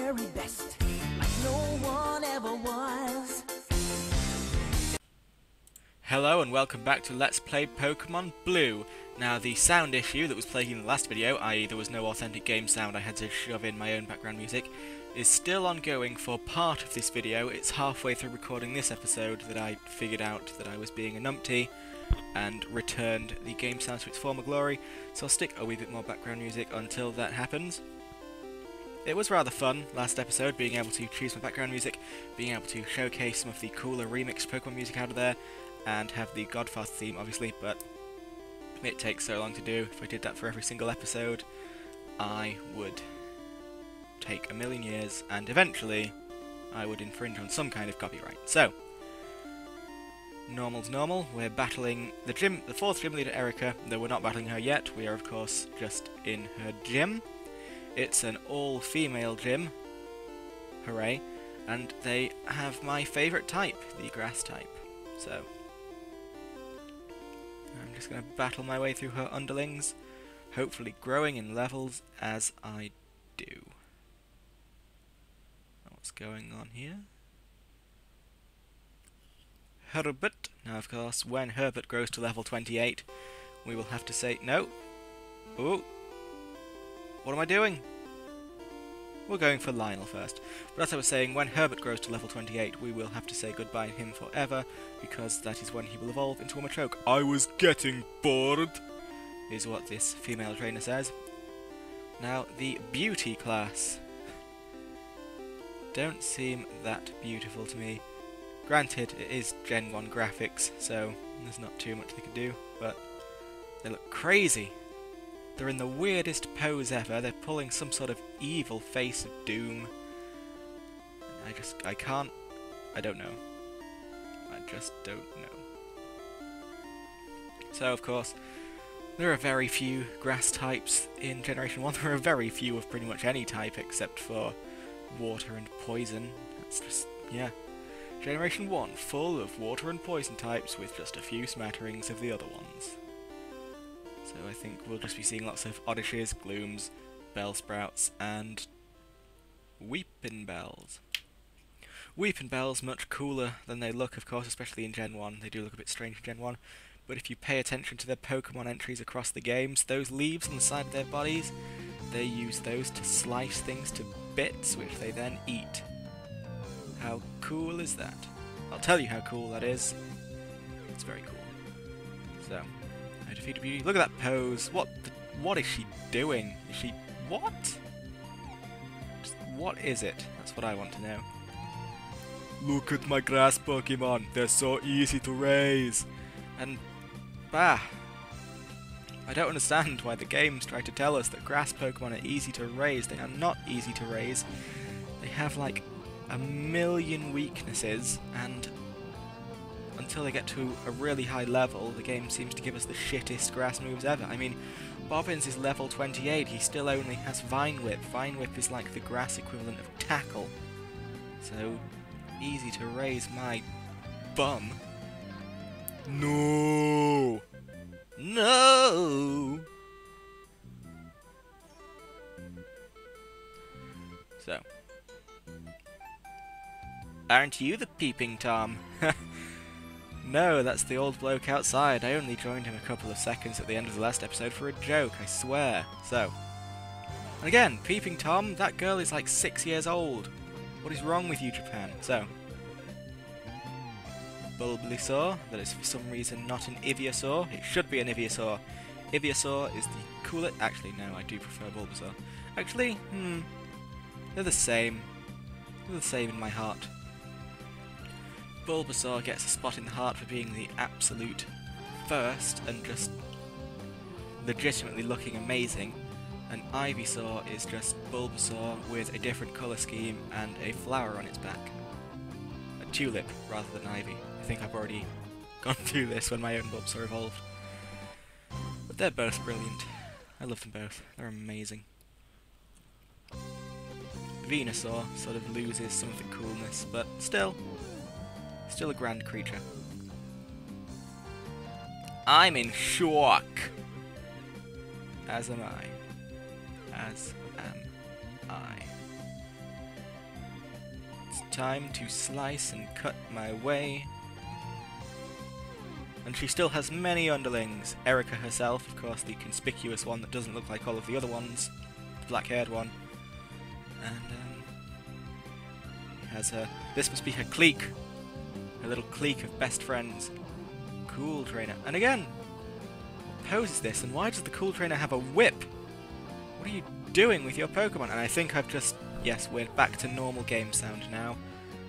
very best, like no one ever was. Hello and welcome back to Let's Play Pokémon Blue. Now the sound issue that was plaguing in the last video, i.e. there was no authentic game sound, I had to shove in my own background music, is still ongoing for part of this video. It's halfway through recording this episode that I figured out that I was being a numpty and returned the game sound to its former glory, so I'll stick a wee bit more background music until that happens. It was rather fun last episode, being able to choose my background music, being able to showcase some of the cooler remixed Pokemon music out of there, and have the Godfather theme obviously, but it takes so long to do. If I did that for every single episode, I would take a million years, and eventually I would infringe on some kind of copyright. So, normal's normal. We're battling the fourth gym leader, Erika, though we're not battling her yet. We are, of course, just in her gym. It's an all-female gym. Hooray. And they have my favourite type, the grass type. So, I'm just going to battle my way through her underlings, hopefully growing in levels as I do. What's going on here? Herbert. Now, of course, when Herbert grows to level 28, we will have to say no. Ooh. What am I doing? We're going for Lionel first. But as I was saying, when Herbert grows to level 28, we will have to say goodbye to him forever, because that is when he will evolve into a Machoke. I was getting bored, is what this female trainer says. Now, the beauty class don't seem that beautiful to me. Granted, it is Gen 1 graphics, so there's not too much they can do, but they look crazy. They're in the weirdest pose ever. They're pulling some sort of evil face of doom. I don't know. I just don't know. So, of course, there are very few grass types in Generation 1. There are very few of pretty much any type except for water and poison. That's just, yeah. Generation 1, full of water and poison types with just a few smatterings of the other ones. So I think we'll just be seeing lots of Oddishes, Glooms, Bellsprouts, and Weepinbells. Weepinbells much cooler than they look, of course, especially in Gen 1. They do look a bit strange in Gen 1, but if you pay attention to their Pokemon entries across the games, those leaves on the side of their bodies, they use those to slice things to bits, which they then eat. How cool is that? I'll tell you how cool that is. It's very cool. So, I defeat a beauty. Look at that pose. What is she doing? Is she... what? Just, what is it? That's what I want to know. Look at my grass Pokemon. They're so easy to raise. And, bah. I don't understand why the games try to tell us that grass Pokemon are easy to raise. They are not easy to raise. They have, like, a million weaknesses, and until they get to a really high level, the game seems to give us the shittest grass moves ever. I mean, Bobbins is level 28, he still only has Vine Whip. Vine Whip is like the grass equivalent of Tackle. So, easy to raise my bum. No! No! So, aren't you the peeping Tom? No, that's the old bloke outside. I only joined him a couple of seconds at the end of the last episode for a joke, I swear. So, and again, peeping Tom, that girl is like 6 years old. What is wrong with you, Japan? So, Bulbasaur, that is for some reason not an Ivysaur. It should be an Ivysaur. Ivysaur is the coolest... Actually, no, I do prefer Bulbasaur. Actually, they're the same. They're the same in my heart. Bulbasaur gets a spot in the heart for being the absolute first and just legitimately looking amazing, and Ivysaur is just Bulbasaur with a different colour scheme and a flower on its back. A tulip rather than ivy. I think I've already gone through this when my own Bulbasaur evolved. But they're both brilliant. I love them both. They're amazing. Venusaur sort of loses some of the coolness, but still a grand creature. I'm in shock! As am I. As am I. It's time to slice and cut my way. And she still has many underlings. Erika herself, of course, the conspicuous one that doesn't look like all of the other ones. The black-haired one. And, has her... This must be her clique. Her little clique of best friends. Cool Trainer. And again, what pose is this? And why does the Cool Trainer have a whip? What are you doing with your Pokemon? And I think I've just... Yes, we're back to normal game sound now.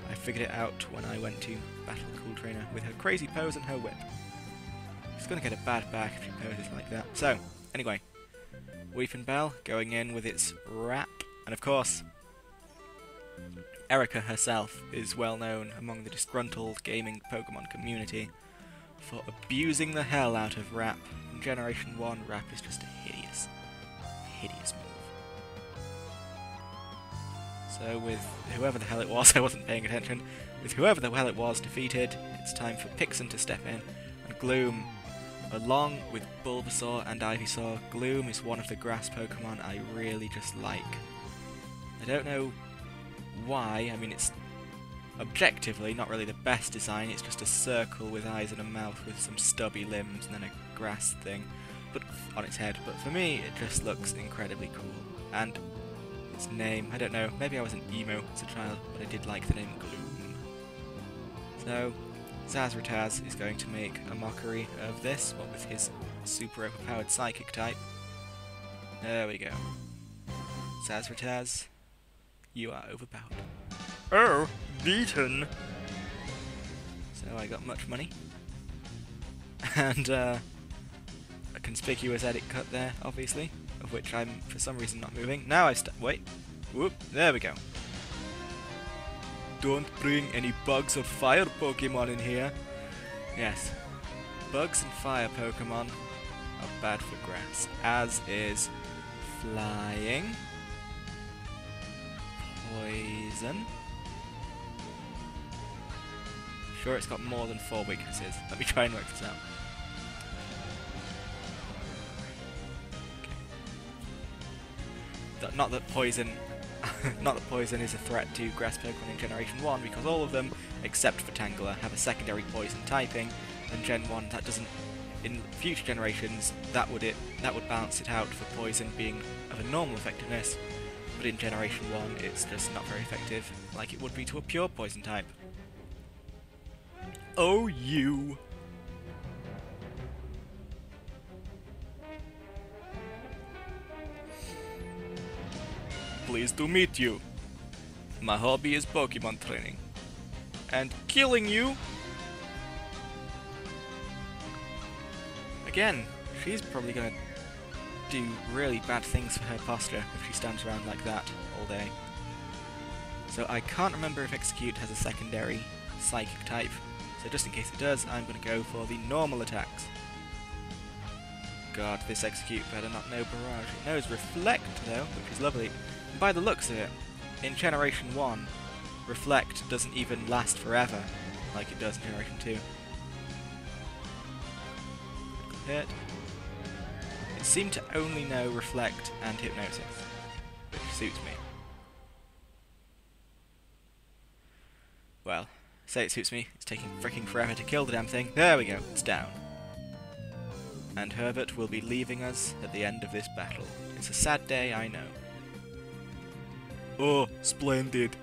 I figured it out when I went to battle the Cool Trainer with her crazy pose and her whip. She's gonna get a bad back if she poses like that. So, anyway. Weeping Bell going in with its rap. And of course, Erika herself is well known among the disgruntled gaming Pokemon community for abusing the hell out of rap. In Generation 1, rap is just a hideous move. So with whoever the hell it was, I wasn't paying attention, with whoever the hell it was defeated, it's time for Pixen to step in, and Gloom, along with Bulbasaur and Ivysaur, Gloom is one of the grass Pokemon I really just like. I don't know why, I mean it's objectively not really the best design, it's just a circle with eyes and a mouth with some stubby limbs and then a grass thing but on its head, but for me it just looks incredibly cool. And its name, I don't know, maybe I was an emo as a child, but I did like the name Gloom. So, Zazrataz is going to make a mockery of this, what with his super overpowered psychic type. There we go. Zazrataz, you are overpowered. Oh, beaten! So I got much money. And a conspicuous edit cut there, obviously, of which I'm for some reason not moving. Now I wait. Whoop, there we go. Don't bring any bugs or fire Pokemon in here. Yes, bugs and fire Pokemon are bad for grass, as is flying, poison. Sure, it's got more than 4 weaknesses. Let me try and work this out. Okay. Not that poison is a threat to grass Pokemon in Generation 1, because all of them, except for Tangela, have a secondary poison typing, and Gen 1 that doesn't. In future generations, that would balance it out for poison being of a normal effectiveness, but in Generation 1 it's just not very effective, like it would be to a pure poison type. Oh, you! Pleased to meet you. My hobby is Pokemon training. And killing you? Again, she's probably gonna do really bad things for her posture if she stands around like that all day. So I can't remember if Execute has a secondary psychic type, so just in case it does, I'm gonna go for the normal attacks. God, this Execute better not know Barrage. It knows Reflect though, which is lovely. And by the looks of it, in Generation 1, Reflect doesn't even last forever, like it does in Generation 2. Hit. It seemed to only know Reflect and Hypnosis, which suits me. Well, say it suits me, it's taking fricking forever to kill the damn thing. There we go, it's down. And Herbert will be leaving us at the end of this battle. It's a sad day, I know. Oh, splendid.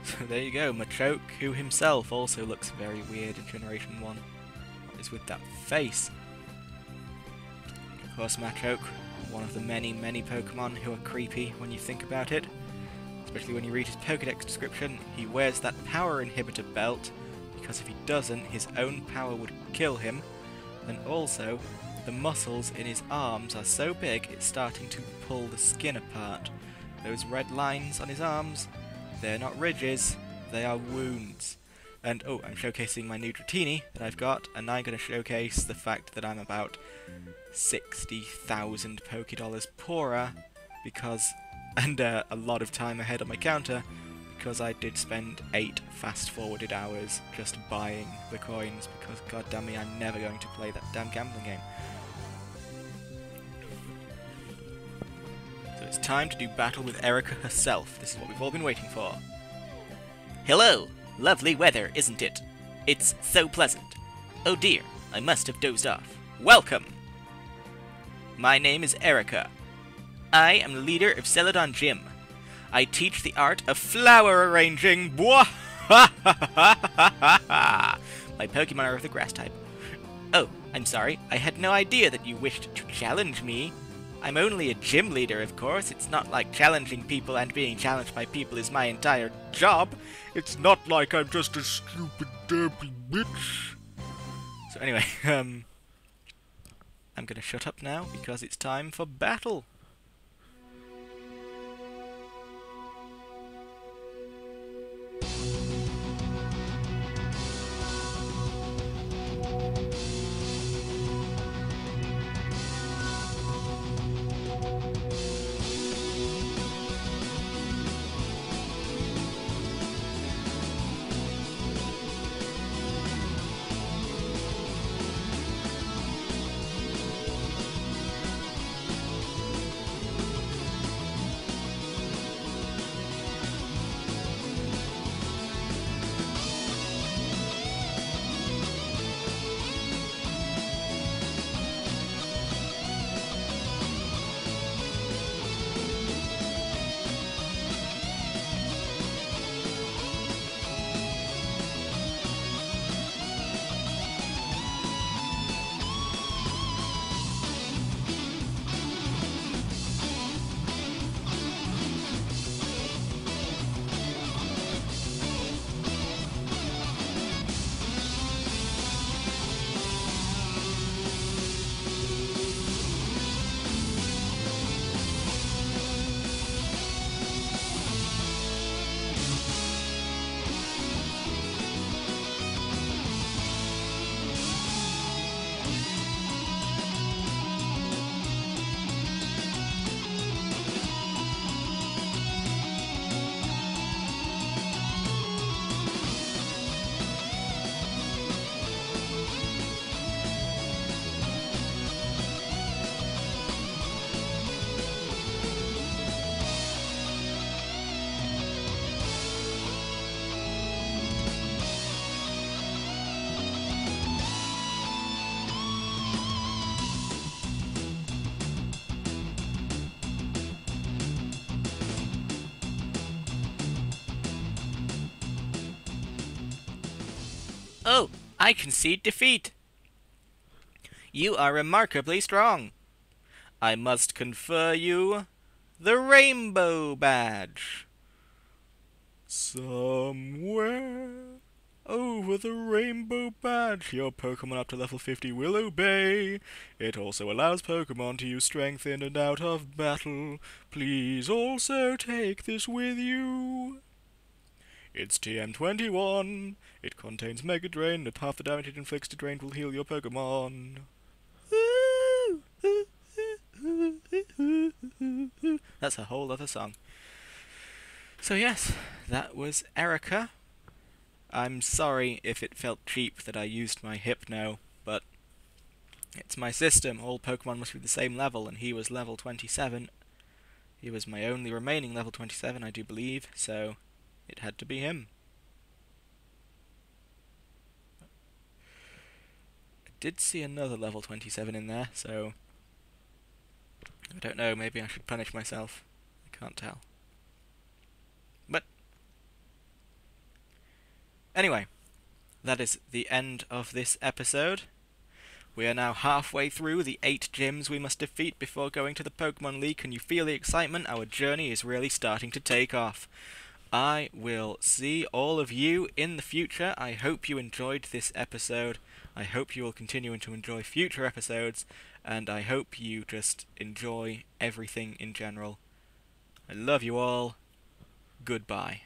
So there you go, Machoke, who himself also looks very weird in Generation 1. What is with that face? Of course, Machoke, one of the many, many Pokemon who are creepy when you think about it. Especially when you read his Pokédex description, he wears that power inhibitor belt, because if he doesn't, his own power would kill him. And also, the muscles in his arms are so big, it's starting to pull the skin apart. Those red lines on his arms, they're not ridges, they are wounds. And, oh, I'm showcasing my new Dratini that I've got, and I'm going to showcase the fact that I'm about 60,000 Pokédollars poorer, because, and a lot of time ahead on my counter, because I did spend 8 fast-forwarded hours just buying the coins, because god damn me, I'm never going to play that damn gambling game. So it's time to do battle with Erika herself. This is what we've all been waiting for. Hello! Lovely weather, isn't it? It's so pleasant. Oh dear, I must have dozed off. Welcome! My name is Erika. I am the leader of Celadon Gym. I teach the art of flower arranging. My Pokémon are of the grass type. Oh, I'm sorry. I had no idea that you wished to challenge me. I'm only a gym leader, of course. It's not like challenging people and being challenged by people is my entire job. It's not like I'm just a stupid, derpy bitch. So anyway, I'm gonna shut up now because it's time for battle. Oh, I concede defeat. You are remarkably strong. I must confer you the Rainbow Badge. Somewhere over the Rainbow Badge, your Pokémon up to level 50 will obey. It also allows Pokémon to use Strength in and out of battle. Please also take this with you. It's TM21. It contains Mega Drain, and half the damage it inflicts to Drain will heal your Pokémon. That's a whole other song. So yes, that was Erika. I'm sorry if it felt cheap that I used my Hypno, but it's my system. All Pokémon must be the same level, and he was level 27. He was my only remaining level 27, I do believe, so it had to be him. I did see another level 27 in there, so I don't know, maybe I should punish myself. I can't tell. But anyway, that is the end of this episode. We are now halfway through the 8 gyms we must defeat before going to the Pokémon League. Can you feel the excitement? Our journey is really starting to take off. I will see all of you in the future. I hope you enjoyed this episode. I hope you will continue to enjoy future episodes, and I hope you just enjoy everything in general. I love you all. Goodbye.